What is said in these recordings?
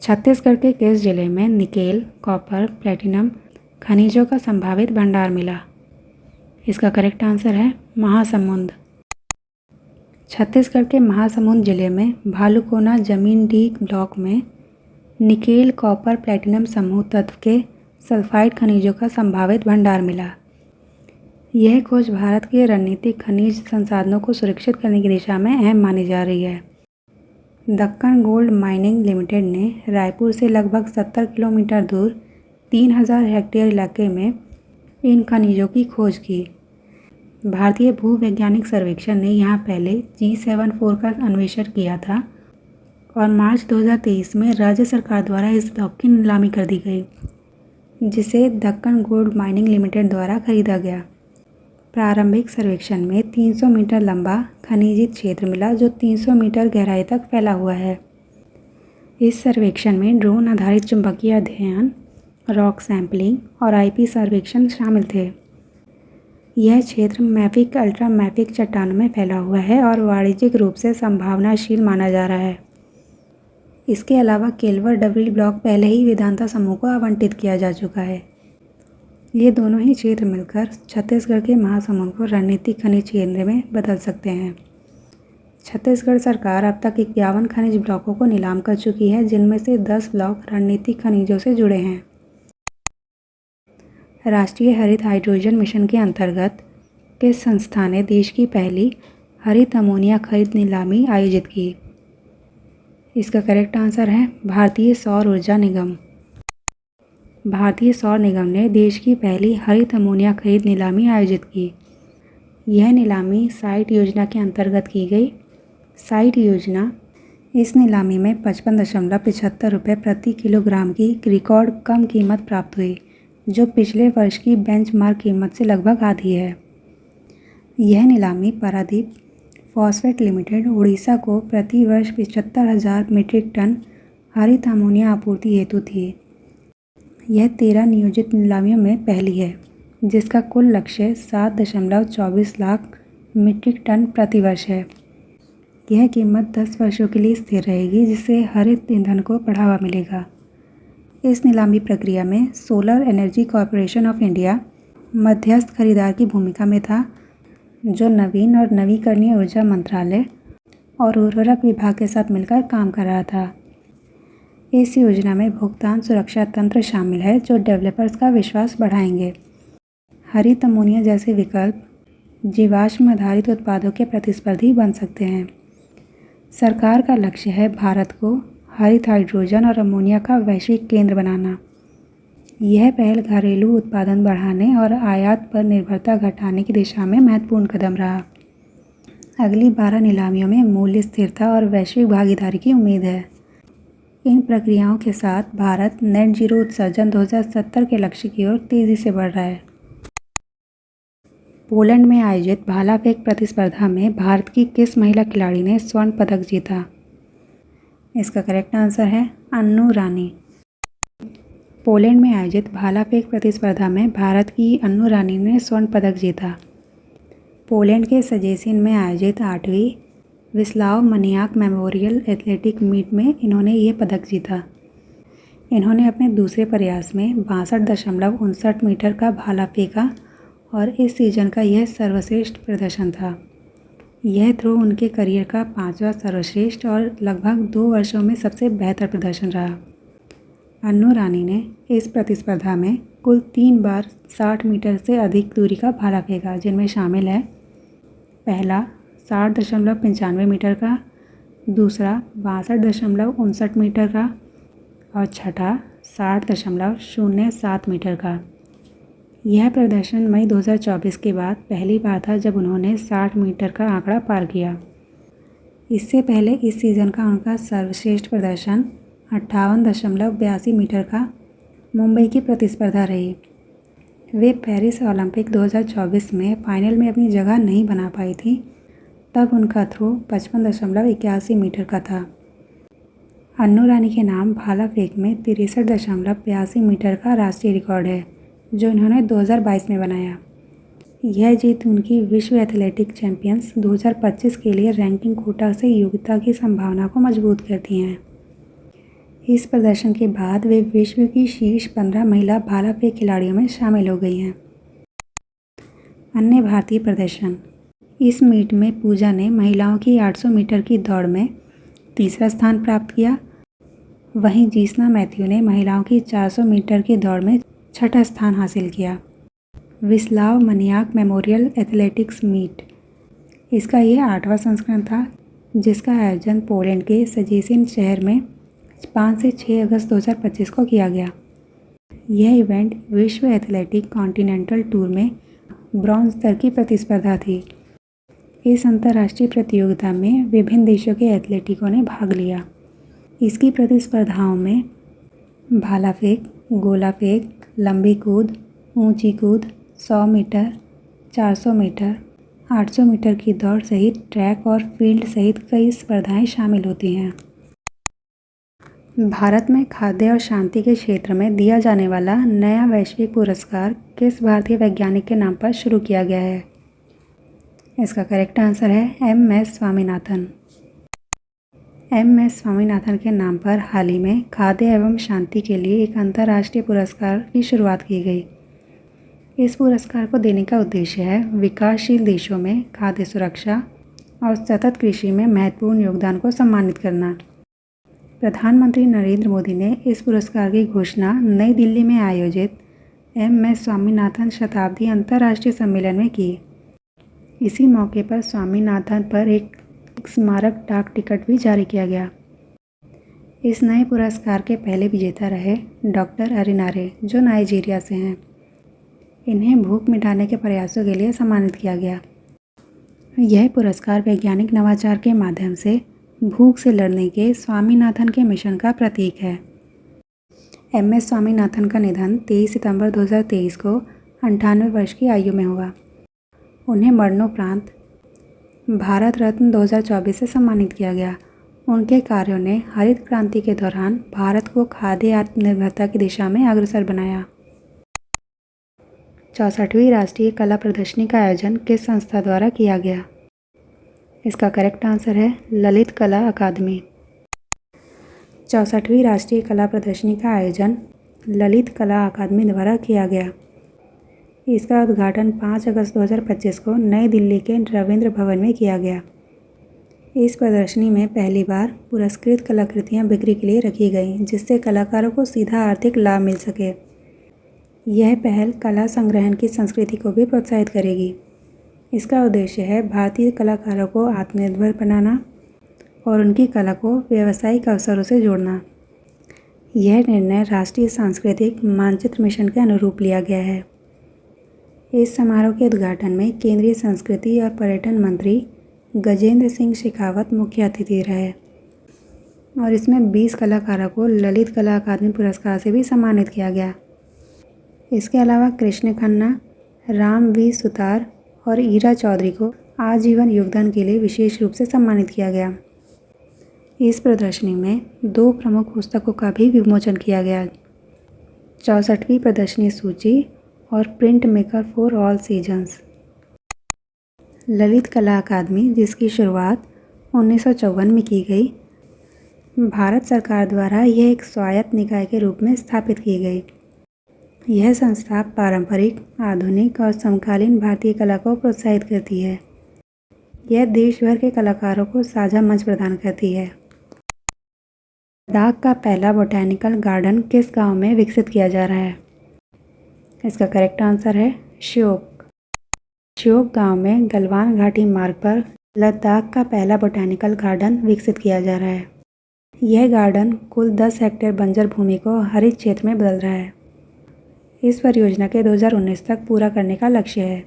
छत्तीसगढ़ के किस जिले में निकेल, कॉपर, प्लेटिनम खनिजों का संभावित भंडार मिला? इसका करेक्ट आंसर है महासमुंद। छत्तीसगढ़ के महासमुंद जिले में भालूकोना जमीन डी ब्लॉक में निकेल, कॉपर, प्लेटिनम समूह तत्व के सल्फाइड खनिजों का संभावित भंडार मिला। यह खोज भारत के रणनीतिक खनिज संसाधनों को सुरक्षित करने की दिशा में अहम मानी जा रही है। दक्कन गोल्ड माइनिंग लिमिटेड ने रायपुर से लगभग 70 किलोमीटर दूर 3000 हेक्टेयर इलाके में इन खनिजों की खोज की। भारतीय भूवैज्ञानिक सर्वेक्षण ने यहाँ पहले G74 का अन्वेषण किया था और मार्च 2023 में राज्य सरकार द्वारा इस ब्लॉक की नीलामी कर दी गई, जिसे दक्कन गोल्ड माइनिंग लिमिटेड द्वारा खरीदा गया। प्रारंभिक सर्वेक्षण में 300 मीटर लंबा खनिजित क्षेत्र मिला जो 300 मीटर गहराई तक फैला हुआ है। इस सर्वेक्षण में ड्रोन आधारित चुंबकीय अध्ययन, रॉक सैंपलिंग और IP सर्वेक्षण शामिल थे। यह क्षेत्र मैफिक अल्ट्रा मैफिक चट्टानों में फैला हुआ है और वाणिज्यिक रूप से संभावनाशील माना जा रहा है। इसके अलावा केलवर डबरी ब्लॉक पहले ही वेदांता समूह को आवंटित किया जा चुका है। ये दोनों ही क्षेत्र मिलकर छत्तीसगढ़ के महासमुंद को रणनीतिक खनिज केंद्र में बदल सकते हैं। छत्तीसगढ़ सरकार अब तक 51 खनिज ब्लॉकों को नीलाम कर चुकी है, जिनमें से 10 ब्लॉक रणनीतिक खनिजों से जुड़े हैं। राष्ट्रीय हरित हाइड्रोजन मिशन के अंतर्गत किस संस्था ने देश की पहली हरित अमोनिया खरीद नीलामी आयोजित की? इसका करेक्ट आंसर है भारतीय सौर ऊर्जा निगम। भारतीय सौर निगम ने देश की पहली हरित अमोनिया खरीद नीलामी आयोजित की। यह नीलामी साइट योजना के अंतर्गत की गई। साइट योजना इस नीलामी में 55.75 रुपये प्रति किलोग्राम की रिकॉर्ड कम कीमत प्राप्त हुई, जो पिछले वर्ष की बेंचमार्क कीमत से लगभग आधी है। यह नीलामी पारादीप फॉस्फेट लिमिटेड उड़ीसा को प्रति वर्ष 75,000 मीट्रिक टन हरित अमोनिया आपूर्ति हेतु थी। यह 13 नियोजित नीलामियों में पहली है, जिसका कुल लक्ष्य 7.24 लाख मीट्रिक टन प्रति वर्ष है। यह कीमत 10 वर्षों के लिए स्थिर रहेगी, जिससे हरित ईंधन को बढ़ावा मिलेगा। इस नीलामी प्रक्रिया में solar energy corporation of India मध्यस्थ खरीदार की भूमिका में था, जो नवीन और नवीकरणीय ऊर्जा मंत्रालय और उर्वरक विभाग के साथ मिलकर काम कर रहा था। इस योजना में भुगतान सुरक्षा तंत्र शामिल है, जो डेवलपर्स का विश्वास बढ़ाएंगे। हरित अमोनिया जैसे विकल्प जीवाश्म आधारित उत्पादों के प्रतिस्पर्धी बन सकते हैं। सरकार का लक्ष्य है भारत को हरित हाइड्रोजन और अमोनिया का वैश्विक केंद्र बनाना। यह पहल घरेलू उत्पादन बढ़ाने और आयात पर निर्भरता घटाने की दिशा में महत्वपूर्ण कदम रहा। अगली 12 नीलामियों में मूल्य स्थिरता और वैश्विक भागीदारी की उम्मीद है। इन प्रक्रियाओं के साथ भारत नेट जीरो उत्सर्जन 2070 के लक्ष्य की ओर तेजी से बढ़ रहा है। पोलैंड में आयोजित भाला फेंक प्रतिस्पर्धा में भारत की किस महिला खिलाड़ी ने स्वर्ण पदक जीता? इसका करेक्ट आंसर है अन्नू रानी। पोलैंड में आयोजित भाला फेंक प्रतिस्पर्धा में भारत की अन्नू रानी ने स्वर्ण पदक जीता। पोलैंड के सजेसिन में आयोजित 8वीं विस्लाव मनियाक मेमोरियल एथलेटिक मीट में इन्होंने ये पदक जीता। इन्होंने अपने दूसरे प्रयास में 62.59 मीटर का भाला फेंका और इस सीजन का यह सर्वश्रेष्ठ प्रदर्शन था। यह थ्रो उनके करियर का 5वां सर्वश्रेष्ठ और लगभग 2 वर्षों में सबसे बेहतर प्रदर्शन रहा। अन्नू रानी ने इस प्रतिस्पर्धा में कुल 3 बार 60 मीटर से अधिक दूरी का भाला फेंका, जिनमें शामिल है पहला 60.95 मीटर का, दूसरा 62.59 मीटर का और छठा 60.07 मीटर का। यह प्रदर्शन मई 2024 के बाद पहली बार था जब उन्होंने 60 मीटर का आंकड़ा पार किया। इससे पहले इस सीज़न का उनका सर्वश्रेष्ठ प्रदर्शन 58.82 मीटर का मुंबई की प्रतिस्पर्धा रही। वे पेरिस ओलंपिक 2024 में फाइनल में अपनी जगह नहीं बना पाई थी, तब उनका थ्रो 55.81 मीटर का था। अन्नू रानी के नाम भाला फेंक में 63.82 मीटर का राष्ट्रीय रिकॉर्ड है, जो इन्होंने 2022 में बनाया। यह जीत उनकी विश्व एथलेटिक चैंपियंस 2025 के लिए रैंकिंग कोटा से योग्यता की संभावना को मजबूत करती हैं। इस प्रदर्शन के बाद वे विश्व की शीर्ष 15 महिला भाला फेंक खिलाड़ियों में शामिल हो गई हैं। अन्य भारतीय प्रदर्शन। इस मीट में पूजा ने महिलाओं की 800 मीटर की दौड़ में तीसरा स्थान प्राप्त किया। वहीं जीसना मैथ्यू ने महिलाओं की 400 मीटर की दौड़ में छठा स्थान हासिल किया। विस्लाव मनियाक मेमोरियल एथलेटिक्स मीट, इसका यह 8वां संस्करण था, जिसका आयोजन पोलैंड के सजेसिन शहर में 5 से 6 अगस्त 2025 को किया गया। यह इवेंट विश्व एथलेटिक कॉन्टिनेंटल टूर में ब्रॉन्ज स्तर की प्रतिस्पर्धा थी। इस अंतर्राष्ट्रीय प्रतियोगिता में विभिन्न देशों के एथलीटों ने भाग लिया। इसकी प्रतिस्पर्धाओं में भाला फेंक, गोला फेंक, लंबी कूद, ऊंची कूद, 100 मीटर, 400 मीटर, 800 मीटर की दौड़ सहित ट्रैक और फील्ड सहित कई स्पर्धाएं शामिल होती हैं। भारत में खाद्य और शांति के क्षेत्र में दिया जाने वाला नया वैश्विक पुरस्कार किस भारतीय वैज्ञानिक के नाम पर शुरू किया गया है? इसका करेक्ट आंसर है MS स्वामीनाथन। MS स्वामीनाथन के नाम पर हाल ही में खाद्य एवं शांति के लिए एक अंतर्राष्ट्रीय पुरस्कार की शुरुआत की गई। इस पुरस्कार को देने का उद्देश्य है विकासशील देशों में खाद्य सुरक्षा और सतत कृषि में महत्वपूर्ण योगदान को सम्मानित करना। प्रधानमंत्री नरेंद्र मोदी ने इस पुरस्कार की घोषणा नई दिल्ली में आयोजित MS स्वामीनाथन शताब्दी अंतर्राष्ट्रीय सम्मेलन में की। इसी मौके पर स्वामीनाथन पर एक स्मारक डाक टिकट भी जारी किया गया। इस नए पुरस्कार के पहले विजेता रहे डॉक्टर अरिनारे, जो नाइजीरिया से हैं। इन्हें भूख मिटाने के प्रयासों के लिए सम्मानित किया गया। यह पुरस्कार वैज्ञानिक नवाचार के माध्यम से भूख से लड़ने के स्वामीनाथन के मिशन का प्रतीक है। MS स्वामीनाथन का निधन 23 सितंबर 2023 को 98 वर्ष की आयु में हुआ। उन्हें मरणोपरांत भारत रत्न 2024 से सम्मानित किया गया। उनके कार्यों ने हरित क्रांति के दौरान भारत को खाद्य आत्मनिर्भरता की दिशा में अग्रसर बनाया। 64वीं राष्ट्रीय कला प्रदर्शनी का आयोजन किस संस्था द्वारा किया गया? इसका करेक्ट आंसर है ललित कला अकादमी। 64वीं राष्ट्रीय कला प्रदर्शनी का आयोजन ललित कला अकादमी द्वारा किया गया। इसका उद्घाटन 5 अगस्त 2025 को नई दिल्ली के रविंद्र भवन में किया गया। इस प्रदर्शनी में पहली बार पुरस्कृत कलाकृतियां बिक्री के लिए रखी गईं, जिससे कलाकारों को सीधा आर्थिक लाभ मिल सके। यह पहल कला संग्रहण की संस्कृति को भी प्रोत्साहित करेगी। इसका उद्देश्य है भारतीय कलाकारों को आत्मनिर्भर बनाना और उनकी कला को व्यावसायिक अवसरों से जोड़ना। यह निर्णय राष्ट्रीय सांस्कृतिक मानचित्र मिशन के अनुरूप लिया गया है। इस समारोह के उद्घाटन में केंद्रीय संस्कृति और पर्यटन मंत्री गजेंद्र सिंह शेखावत मुख्य अतिथि रहे और इसमें 20 कलाकारों को ललित कला अकादमी पुरस्कार से भी सम्मानित किया गया। इसके अलावा कृष्ण खन्ना, राम V सुतार और ईरा चौधरी को आजीवन योगदान के लिए विशेष रूप से सम्मानित किया गया। इस प्रदर्शनी में 2 प्रमुख पुस्तकों का भी विमोचन किया गया, 64वीं प्रदर्शनी सूची और print maker for all seasons. Lalit कला अकादमी, जिसकी शुरुआत 1954 में की गई, भारत सरकार द्वारा यह एक स्वायत्त निकाय के रूप में स्थापित की गई। यह संस्था पारंपरिक, आधुनिक और समकालीन भारतीय कला को प्रोत्साहित करती है। यह देश भर के कलाकारों को साझा मंच प्रदान करती है। लद्दाख का पहला बोटैनिकल गार्डन किस गांव में विकसित किया जा रहा है? इसका करेक्ट आंसर है श्योक। श्योक गांव में गलवान घाटी मार्ग पर लद्दाख का पहला बोटैनिकल गार्डन विकसित किया जा रहा है। यह गार्डन कुल 10 हेक्टेयर बंजर भूमि को हरित क्षेत्र में बदल रहा है। इस परियोजना के 2019 तक पूरा करने का लक्ष्य है।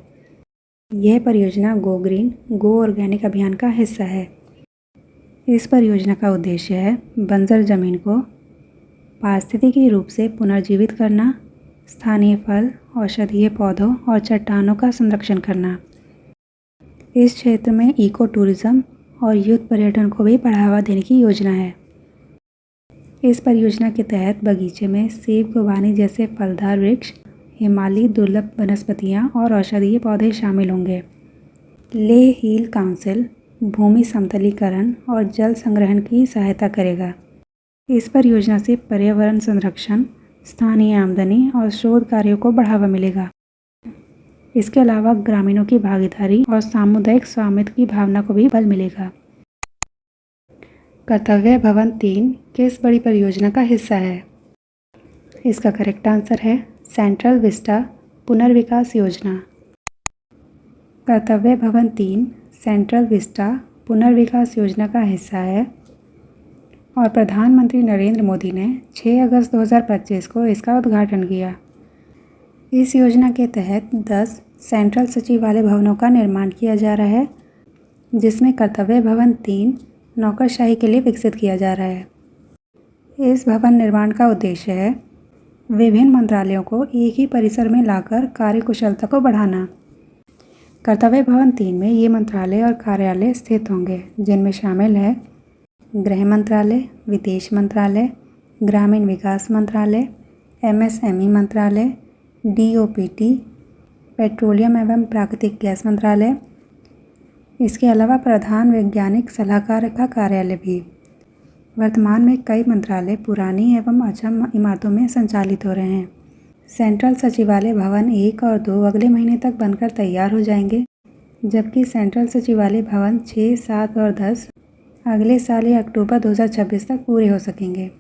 यह परियोजना गो ग्रीन, गो ऑर्गेनिक अभियान का हिस्सा है। इस परियोजना का उद्देश्य है बंजर जमीन को पारिस्थितिकी रूप से पुनर्जीवित करना, स्थानीय फल, औषधीय पौधों और चट्टानों का संरक्षण करना। इस क्षेत्र में इको टूरिज्म और युद्ध पर्यटन को भी बढ़ावा देने की योजना है। इस परियोजना के तहत बगीचे में सेब, खुबानी जैसे फलदार वृक्ष, हिमालयी दुर्लभ वनस्पतियाँ और औषधीय पौधे शामिल होंगे। लेह हिल काउंसिल भूमि समतलीकरण और जल संग्रहण की सहायता करेगा। इस परियोजना से पर्यावरण संरक्षण, स्थानीय आमदनी और शोध कार्यों को बढ़ावा मिलेगा। इसके अलावा ग्रामीणों की भागीदारी और सामुदायिक स्वामित्व की भावना को भी बल मिलेगा। कर्तव्य भवन 3 किस बड़ी परियोजना का हिस्सा है? इसका करेक्ट आंसर है सेंट्रल विस्टा पुनर्विकास योजना। कर्तव्य भवन 3 सेंट्रल विस्टा पुनर्विकास योजना का हिस्सा है और प्रधानमंत्री नरेंद्र मोदी ने 6 अगस्त 2025 को इसका उद्घाटन किया। इस योजना के तहत 10 सेंट्रल सचिवालय भवनों का निर्माण किया जा रहा है, जिसमें कर्तव्य भवन 3 नौकरशाही के लिए विकसित किया जा रहा है। इस भवन निर्माण का उद्देश्य है विभिन्न मंत्रालयों को एक ही परिसर में लाकर कार्यकुशलता को बढ़ाना। कर्तव्य भवन 3 में ये मंत्रालय और कार्यालय स्थित होंगे, जिनमें शामिल है गृह मंत्रालय, विदेश मंत्रालय, ग्रामीण विकास मंत्रालय, MSME मंत्रालय, DOPT, पेट्रोलियम एवं प्राकृतिक गैस मंत्रालय। इसके अलावा प्रधान वैज्ञानिक सलाहकार का कार्यालय भी। वर्तमान में कई मंत्रालय पुरानी एवं अक्षम इमारतों में संचालित हो रहे हैं। सेंट्रल सचिवालय भवन 1 और 2 अगले महीने तक बनकर तैयार हो जाएंगे, जबकि सेंट्रल सचिवालय भवन 6, 7 और 10 अगले साल या अक्टूबर 2026 तक पूरे हो सकेंगे।